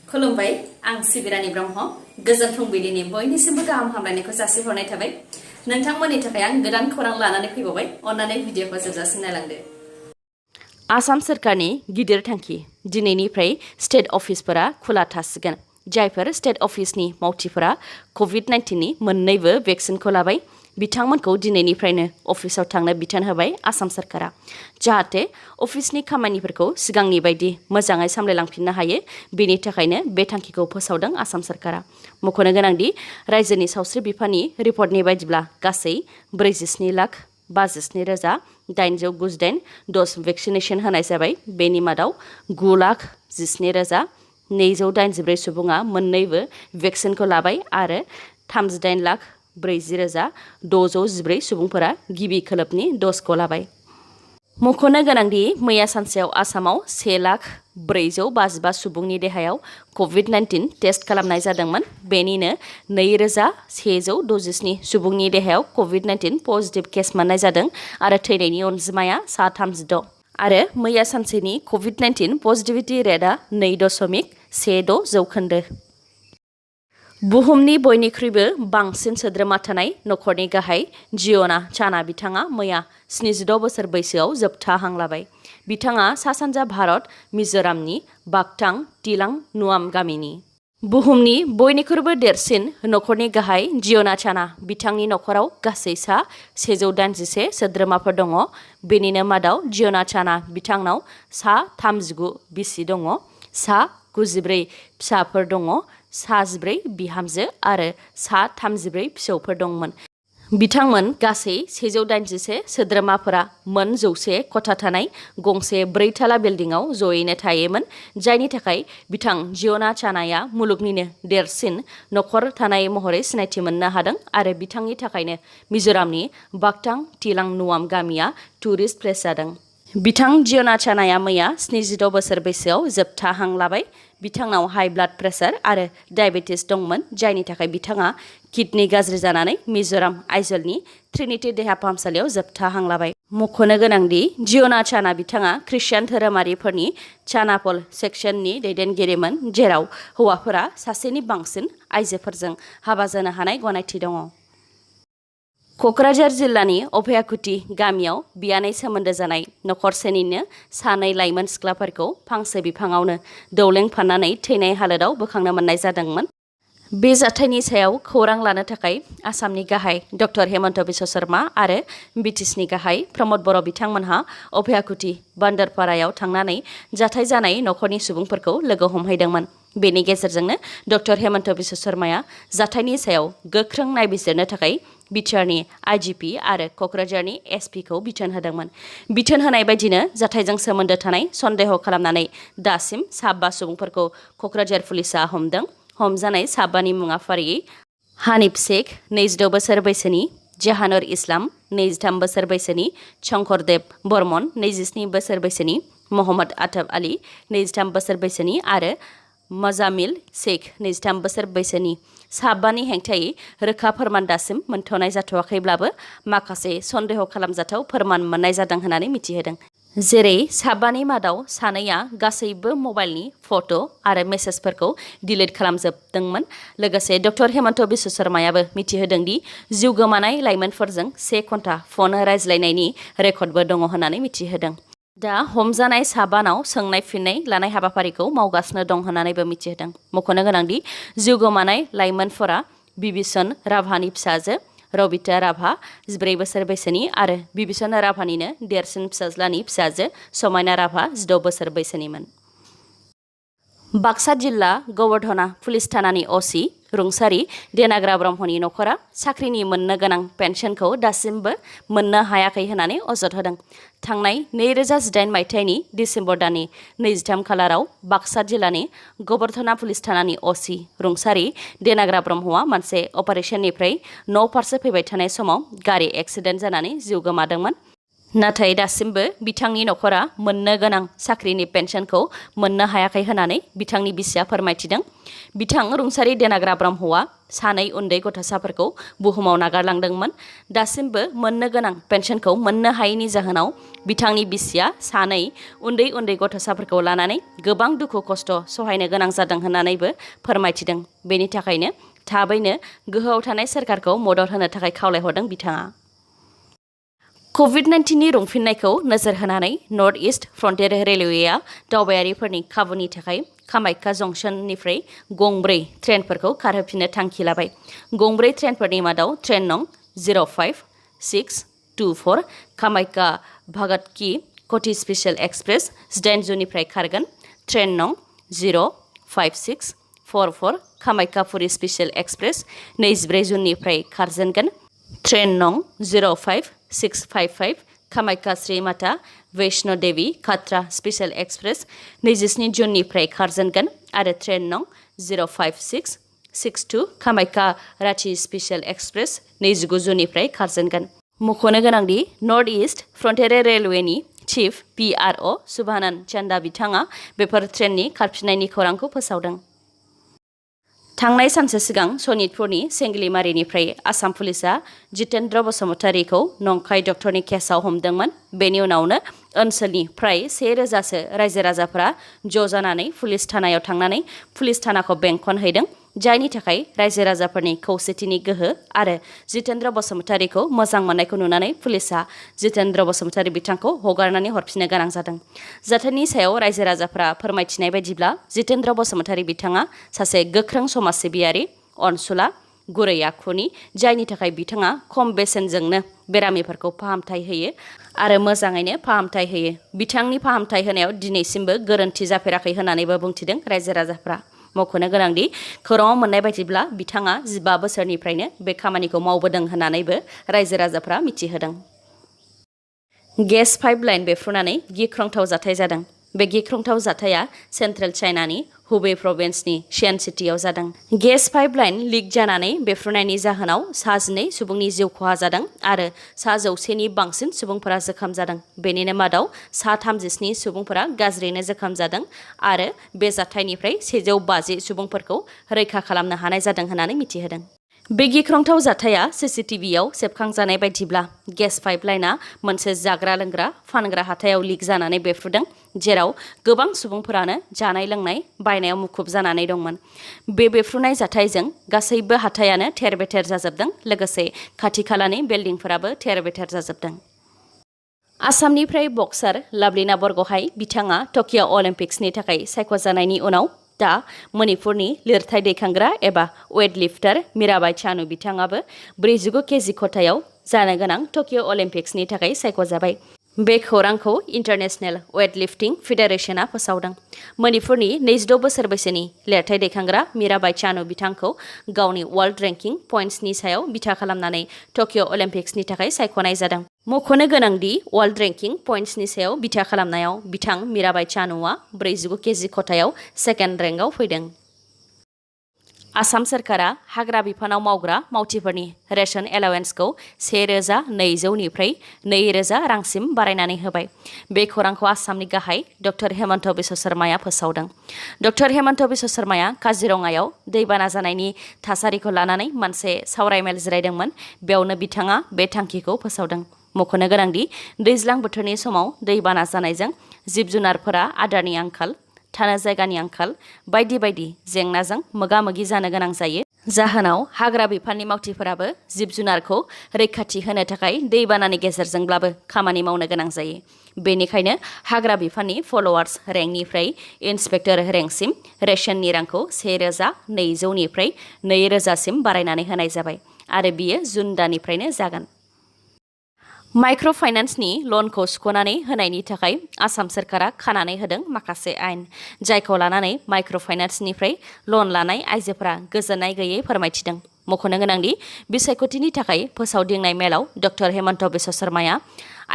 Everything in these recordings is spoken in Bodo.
खुलुमबाय आं सिबिरानि ब्रह्म गोजोन फुंबिलिनि बयनिसिमबो गाहाम हामलायनायखौ जासिहरनाय थाबाय नोंथांमोननि थाखाय आं गोदान खौरां लानानै फैबावबाय अन्नानै भिडिअखौ जोबजासिम नायलांदो आसाम सोरखारनि गिदिर थांखि दिनैनिफ्राय स्टेट अफिसफोरा खुला थासिगोन जायफोर स्टेट अफिसनि मावथिफोरा COVID-19 नि मोन्नैबो भेक्सिनखौ लाबाय बिथांमोनखौ दिनैनिफ्रायनो अफिसाव थांनो बिथोन होबाय आसाम सोरखारा जाहाथे अफिसनि खामानिफोरखौ सिगांनि बायदि मोजाङै सामलायलांफिननो हायो बेनि थाखायनो बे थांखिखौ फोसावदों आसाम सोरखारा मख'नो गोनांदि रायजोनि सावस्रि बिफाननि रिपर्टनि बायदिब्ला गासै 47,57,898 ड'ज भेक्सिनेशन होनाय जाबाय बेनि मादाव 9,17,284 सुबुङा मोन्नैबो भेक्सिनखौ लाबाय आरो 38,40,614 सुबुंफोरा गिबि खोलोबनि ड'जखौ लाबाय मख'नो गोनांदि मैया सानसेयाव आसामाव 1,455 सुबुंनि देहायाव COVID-19 टेस्ट खालामनाय जादोंमोन बेनिनो 2,167 सुबुंनि देहायाव COVID-19 पजिटिभ केस मोननाय जादों आरो थैनायनि अनजिमाया 36 आरो मैया सानसेनि COVID-19 पजिटिभिटि रेटआ 2.16%। बुहुमनि बयनिख्रुइबो बांसिन सोद्रोमा थानाय नखरनि गाहाय जिय'ना चाना बिथाङा मैया 76 बोसोर बैसोआव जोबथा हां लाबाय बिथाङा सा सानजा भारत मिज'रामनि बागथां टिलां नुवाम गामिनि बुहुमनि बयनिख्रुइबो देरसिन नखरनि गाहाय जिय'ना चाना बिथांनि नखराव गासै सा 181 सोद्रोमाफोर दङ बेनिनो मादाव जिय'ना चाना बिथांनाव सा 39 बिसि दङ सा 94 फिसाफोर दङ सा 14 बिहामजो आरो सा 34 फिसौफोर दंमोन बिथांमोन गासै 181 सोद्रोमाफोरा मोन 100 खथा थानाय गंसे 4 थाला बिल्डिंआव जयैनो थायोमोन जायनि थाखाय बिथां जिय'ना चानाया मुलुगनिनो देरसिन नखर थानाय महरै सिनायथि मोननो हादों आरो बिथांनि थाखायनो मिज'रामनि बागथां टिलां नुवाम गामिया टुरिस्ट प्लेस जादों बिथां जिय'ना चानाया मैया 76 बोसोर बैसोआव जोबथा हां लाबाय बिथांनाव हाई ब्लाड प्रेसार आरो डायबेटिस दंमोन जायनि थाखाय बिथाङा किडनि गाज्रि जानानै मिज'राम आइजलनि ट्रिनिटी देहा फाहामसालियाव जोबथा हां लाबाय मख'नो गोनांदि जिय'ना चाना बिथाङा ख्रिस्टियान धोरोमारिफोरनि चानापल सेक्सननि दैदेनगिरिमोन जेराव हौवाफोरा सासेनि बांसिन आइजोफोरजों हाबा जानो हानाय गनायथि दङ क'क्राझार जिल्लानि अभयाकुटी गामियाव बियानै सोमोन्दो जानाय नखरसेनिनो सानै लाइमोन सिख्लाफोरखौ फांसे बिफाङावनो दौलें फाननानै थैनाय हालोदाव बोखांनो मोननाय जादोंमोन बे जाथायनि सायाव खौरां लानो थाखाय आसामनि गाहाय डक्टर हेमन्त बिश्व शर्मा आरो बिटिसिनि गाहाय प्रमद बर' बिथांमोनहा अभयाकुटी बान्दरपारायाव थांनानै जाथाय जानाय नखरनि सुबुंफोरखौ लोगो हमहैदोंमोन बेनि गेजेरजोंनो डक्टर हेमन्त बिश्व शर्माया जाथायनि सायाव गोख्रों नायबिजिरनो थाखाय बिटिआरनि आइजिपि आरो क'क्राझारनि एसपिखौ बिथोन होदोंमोन बिथोन होनाय बायदिनो जाथायजों सोमोन्दो थानाय सन्देह खालामनानै दासिम 5 सुबुंफोरखौ क'क्राझार पुलिसा हमदों हमजानाय 5नि मुङा फारियै हानिफ शेख 26 बोसोर बैसोनि जाहानुर इस्लाम 23 बोसोर बैसोनि शंकरदेव बर्मन 27 बोसोर बैसोनि मोहम्मद आतब आली 23 बोसोर बैसोनि आरो मजामिल शेख 23 बोसोर बैसोनि 5नि हेंथायै रोखा फोरमान दासिम मोनथ'नाय जाथ'वाखैब्लाबो माखासे सन्देह खालामजाथाव फोरमान मोननाय जादों होननानै मिथिहोदों जेरै 5नि मादाव 2आ गासैबो मबाइलनि फट' आरो मेसेजफोरखौ डिलिट खालामजोबदोंमोन लोगोसे डक्टर हेमन्त बिश्व शर्मायाबो मिथिहोदों दि जिउ गोमानाय लाइमोनफोरजों 1 घन्टा फन रायज्लायनायनि रेकर्डबो दङ होननानै मिथिहोदों दा हमजानाय 5नाव सोंनाय फिननाय लानाय हाबाफारिखौ मावगासिनो दं होननानैबो मिथिहोदों मख'नो गोनांदि जिउ गोमानाय लाइमोनफोरा बिबिसन राभानि फिसाजो रबिता राभा 14 बोसोर बैसोनि आरो बिबिसन राभानिनो देरसिन फिसाज्लानि फिसाजो समायना राभा 16 बोसोर बैसोनिमोन बाक्सा जिल्ला गवर्धना पुलिस थानानि असि रुंसारि देनाग्रा ब्रह्मनि नखरा साख्रिनि मोननो गोनां पेन्सनखौ दासिमबो मोननो हायाखै होननानै अजद होदों थांनाय 2018 मायथाइनि डिसेम्बर दाननि 23 खालाराव बाक्सा जिल्लानि गवर्धना पुलिस थानानि असि रुंसारि देनाग्रा ब्रह्मआ मोनसे अपारेशननिफ्राय न' फारसे फैबाय थानाय समाव गारि एक्सिडेन्ट जानानै जिउ गोमादोंमोन नाथाय दासिमबो बिथांनि नखरा मोननो गोनां साख्रिनि पेन्सनखौ मोननो हायाखै होननानै बिथांनि बिसिया फोरमायथिदों। बिथां रुंसारि देनाग्रा ब्रह्मआ सानै उन्दै गथ'साफोरखौ बुहुमाव नागारलांदोंमोन। दासिमबो मोननो गोनां पेन्सनखौ मोननो हायैनि जाहोनाव बिथांनि बिसिया सानै उन्दै गथ'साफोरखौ लानानै गोबां दुखु खस्थ' सहायनो गोनां जादों होननानैबो फोरमायथिदों। बेनि थाखायनो थाबैनो गोहोआव थानाय सोरखारखौ मदद होनो थाखाय खावलायहरदों बिथाङा। COVID-19नि रुंफिननायखौ नोजोर होनानै नर्थ इस्ट फ्रन्टियर रेलवेआ दावबायारिफोरनि खाबुनि थाखाय कामाख्या जंक्शननिफ्राय गंब्रै ट्रेनफोरखौ खारहोफिननो थांखि लाबाय। गंब्रै ट्रेनफोरनि मादाव ट्रेन नं 05624 कामाख्या भगत की क'टि स्पेशल एक्सप्रेस 8 जुननिफ्राय खारगोन। ट्रेन नं 05644 कामाख्या पुरी स्पेशल एक्सप्रेस 24 जुननिफ्राय खारजेनगोन। ट्रेन नं 05655 कामाख्या श्री माता वैष्णो देवी काट्रा स्पेशल एक्सप्रेस 27 जुननिफ्राय खारजेनगोन आरो ट्रेन नं 05662 कामाख्या रांची स्पेशल एक्सप्रेस 29 जुननिफ्राय खारजेनगोन। मख'नो गोनांदि नर्थ इस्ट फ्रन्टियर रेलवेनि चिफ PRO सुभानन्द चन्दा बिथाङा बेफोर ट्रेननि खारफिननायनि खौरांखौ फोसावदों। थांनाय सानसे सिगां सनितपुरनि सेंगिलिमारिनिफ्राय आसाम पुलिसा जितेन्द्र बसुमतारीखौ नंखाय डक्टरनि केसआव हमदोंमोन। बेनि उनावनो ओनसोलनि फ्राय 1000सो रायजो राजाफोरा ज' जानानै पुलिस थानायाव थांनानै पुलिस थानाखौ बेंखनहैदों। जायनि थाखाय रायजो राजाफोरनि खौसेथिनि गोहो आरो जितेन्द्र बसुमतारीखौ मोजां मोननायखौ नुनानै पुलिसा जितेन्द्र बसुमतारी बिथांखौ हगारनानै हरफिननो गोनां जादों। जाथायनि सायाव रायजो राजाफोरा फोरमायथिनाय बायदिब्ला जितेन्द्र बसुमतारी बिथाङा सासे गोख्रों समाज सिबियारि, अनसुला, गुरै आखुनि, जायनि थाखाय बिथाङा खम बेसेनजोंनो बेरामिफोरखौ फाहामथाय होयो आरो मोजाङैनो फाहामथाय होयो। बिथांनि फाहामथाय होनायाव दिनैसिमबो गोरोन्थि जाफेराखै होननानैबो बुंथिदों रायजो राजाफ्रा। मख'नो गोनांदि खौराङाव मोननाय बायदिब्ला बिथाङा 15 बोसोरनिफ्रायनो बे खामानिखौ मावबोदों होननानैबो रायजो राजाफ्रा मिथिहोदों। गेस पाइपलाइन बेफ्रुनानै गिख्रंथाव जाथाय जादों। बे गिख्रंथाव जाथाया सेन्ट्रेल चाइनानि हुबे प्रभिन्सनि शियान सिटियाव जादों। गेस पाइपलाइन लिक जानानै बेफ्रुनायनि जाहोनाव सा 12 सुबुंनि जिउ खहा जादों आरो सा 100नि बांसिन सुबुंफोरा जोखोम जादों। बेनिनो मादाव सा 37 सुबुंफोरा गाज्रियैनो जोखोम जादों आरो बे जाथायनिफ्राय 150 सुबुंफोरखौ रैखा खालामनो हानाय जादों होननानै मिथिहोदों। बे गिख्रंथाव जाथाया CCTVआव सेबखांजानाय बायदिब्ला गेस पाइपलाइना मोनसे जाग्रा लोंग्रा फानग्रा हाथायाव लिक जानानै बेफ्रुदों, जेराव गोबां सुबुंफोरानो जानाय लोंनाय बायनायाव मुखुब जानानै दंमोन। बे बेफ्रुनाय जाथायजों गासैबो हाथायानो थेर बेथेर जाजोबदों, लोगोसे खाथि खालानि बिल्डिंफोराबो थेर बेथेर जाजोबदों। आसामनिफ्राय बक्सार लाभलिना बरग'हाय बिथाङा टकिय' अलिम्पिक्सनि थाखाय सायख'जानायनि उनाव दा मणिपुरनि लिरथाय दैखांग्रा एबा वेट लिफ्टार मीराबाई चानु बिथाङाबो 49 केजि खथायाव जानो गोनां टकिय' अलिम्पिक्सनि थाखाय सायख'जाबाय। बे खौरांखौ इन्टारनेशनेल वेट लिफ्टिं फेडारेशनआ फोसावदों। मणिपुरनि 22 बोसोर बैसोनि लिरथाय दैखांग्रा मीराबाई चानु बिथांखौ गावनि वर्ल्ड रेंकिं पइन्ट्सनि सायाव बिथा खालामनानै टकिय' अलिम्पिक्सनि थाखाय सायख'नाय जादों। मख'नो गोनांदि वर्ल्ड रेंकिं पइन्ट्सनि सायाव बिथा खालामनायाव बिथां मीराबाई चानुआ 49 केजि खथायाव सेकेन्ड रेंकआव फैदों। आसाम सोरखारा हाग्रा बिफानाव मावग्रा मावथिफोरनि रेशन एलावेन्सखौ 1200 निफ्राय 2000 रांसिम बारायनानै होबाय। बे खौरांखौ आसामनि गाहाय डक्टर हेमन्त बिश्व शर्माया फोसावदों। डक्टर हेमन्त बिश्व शर्माया काजिरङायाव दैबाना जानायनि थासारिखौ लानानै मोनसे सावरायमेल जिरायदोंमोन। बेयावनो बिथाङा बे थांखिखौ फोसावदों। मख'नो गोनांदि दैज्लां बोथोरनि समाव दैबाना जानायजों जिब जुनारफोरा आदारनि आंखाल, थानो जायगानि आंखाल बायदि बायदि जेंनाजों मोगा मोगि जानो गोनां जायो। जाहोनाव हाग्रा बिफाननि मावथिफोराबो जिब जुनारखौ रैखाथि होनो थाखाय दैबानानि गेजेरजोंब्लाबो खामानि मावनो गोनां जायो। बेनिखायनो हाग्रा बिफाननि फल'वार्स रेंकनिफ्राय इन्सपेक्टर रेंकसिम रेशननि रांखौ 1200 निफ्राय 2000 सिम बारायनानै होनाय जाबाय आरो बियो जुन दाननिफ्रायनो जागोन। माइक्र' फाइनान्सनि लनखौ सुख'नानै होनायनि थाखाय आसाम सोरखारा खानानै होदों माखासे आयेन, जायखौ लानानै माइक्र' फाइनान्सनिफ्राय लन लानाय आइजोफोरा गोजोननाय गैयै फोरमायथिदों। मख'नो गोनांदि बिसायख'थिनि थाखाय फोसावदिंनाय मेलाव डक्टर हेमन्त बिश्व शर्माया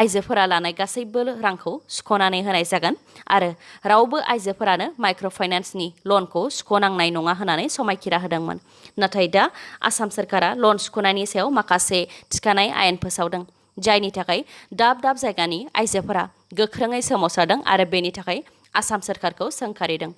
आइजोफोरा लानाय गासैबो रांखौ सुख'नानै होनाय जागोन आरो रावबो आइजोफोरानो माइक्र' फाइनान्सनि लनखौ सुख'नांनाय नङा होननानै समायखिरा होदोंमोन। नाथाय दा आसाम सोरखारा लन सुख'नायनि सायाव माखासे थिखानाय आयेन फोसावदों। जायनि थाखाय दाब दाब जायगानि आइजोफोरा गोख्रोङै सोमावसारदों आरो बेनि थाखाय आसाम सोरखारखौ सोंखारिदों।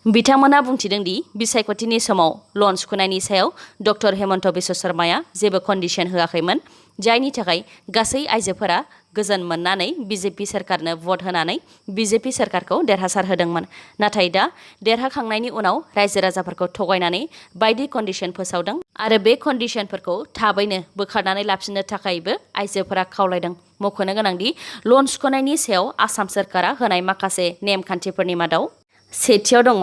बिथांमोना बुंथिदों दि बिसायख'थिनि समाव लन सुख'नायनि सायाव डक्टर हेमन्त बिश्व शर्माया जेबो कन्डिसन होआखैमोन, जायनि थाखाय गासै आइजोफोरा गोजोन मोननानै बिजेपि सोरखारनो भट होनानै बिजेपि सोरखारखौ देरहासार होदोंमोन। नाथाय दा देरहाखांनायनि उनाव रायजो राजाफोरखौ थगायनानै बायदि कन्डिसन फोसावदों आरो बे कन्डिसनफोरखौ थाबैनो बोखारनानै लाफिननो थाखायबो आइजोफोरा खावलायदों। मख'नो गोनांदि लन सुख'नायनि सायाव आसाम सोरखारा होनाय माखासे नेमखान्थिफोरनि मादाव सेथियाव दङ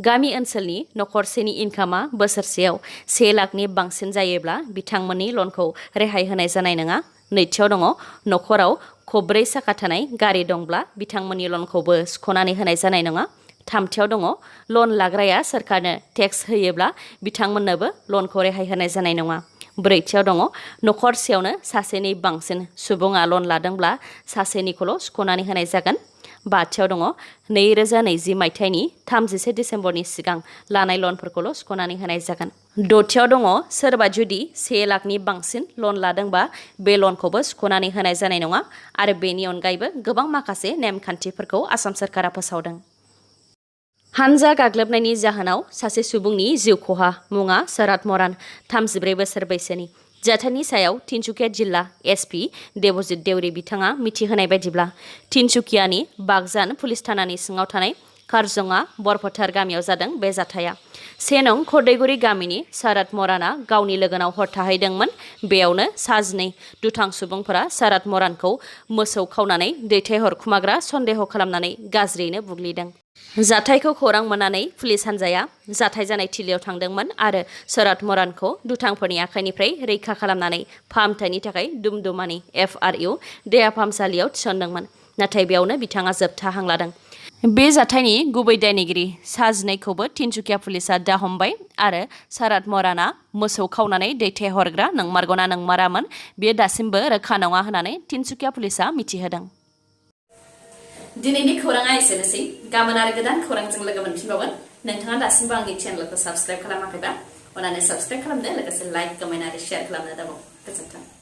गामि ओनसोलनि नखरसेनि इनकामा बोसोरसेयाव 1 लाखनि बांसिन जायोब्ला बिथांमोननि लनखौ रेहाय होनाय जानाय नङा। नैथियाव दङ नखराव खब्रै साखा थानाय गारि दंब्ला बिथांमोननि लनखौबो सुख'नानै होनाय जानाय नङा। थामथियाव दङ लन लाग्राया सोरखारनो टेक्स होयोब्ला बिथांमोननोबो लनखौ रेहाय होनाय जानाय नङा। ब्रैथियाव दङ नखरसेयावनो सासेनि बांसिन सुबुङा लन लादोंब्ला सासेनिखौल' सुख'नानै होनाय जागोन। बाथियाव दङ 2020 मायथाइनि 31 डिसेम्बरनि सिगां लानाय लनफोरखौल' सुख'नानै होनाय जागोन। दथियाव दङ सोरबा जुदि 1 लाखनि बांसिन लन लादोंबा बे लनखौबो सुख'नानै होनाय जानाय नङा आरो बेनि अनगायैबो गोबां माखासे नेमखान्थिफोरखौ आसाम सोरखारा फोसावदों। हानजा गाग्लोबनायनि जाहोनाव सासे सुबुंनि जिउ खहा। मुङा शरद मरान, 34 बोसोर बैसोनि। जाथायनि सायाव तिनसुकिया जिल्ला एसपि देबजित देउरि बिथाङा मिथिहोनाय बायदिब्ला तिनसुकियानि बागजान पुलिस थानानि सिङाव थानाय खारजङा बरफोथार गामियाव जादों बे जाथाया। 1 नं खरदैगुरि गामिनि शरद मराना गावनि लोगोनाव हर थाहैदोंमोन। बेयावनो सा 12 दुथां सुबुंफोरा शरद मरानखौ मोसौ खावनानै दैथायहरखुमाग्रा सन्देह खालामनानै गाज्रियैनो बुग्लिदों। जाथायखौ खौरां मोननानै पुलिस हान्जाया जाथाय जानाय थिलियाव थांदोंमोन आरो शरद मरानखौ दुथांफोरनि आखाइनिफ्राय रैखा खालामनानै फाहामथायनि थाखाय दुमदुमानि FRU देहा फाहामसालियाव थिसनदोंमोन। नाथाय बेयावनो बिथाङा जोबथा हां लादों। बे जाथायनि गुबै दायनिगिरि सा 12खौबो तिनसुकिया पुलिसा दा हमबाय आरो शरद मराना मोसौ खावनानै दैथायहरग्रा नंमारगौना नंमारामोन बेयो दासिमबो रोखा नङा होननानै तिनसुकिया पुलिसा मिथिहोदों। दिनैनि खौराङा एसेनोसै। गाबोन आरो गोदान खौरांजों लोगो मोनफिनबावगोन। नोंथाङा दासिमबो आंनि चेनेलखौ साबस्क्राइब खालामाखैबा अन्नानै साबस्क्राइब खालामदो, लोगोसे लाइक, कमेन्ट आरो शेयार खालामनो दाबाव। गोजोन्थों।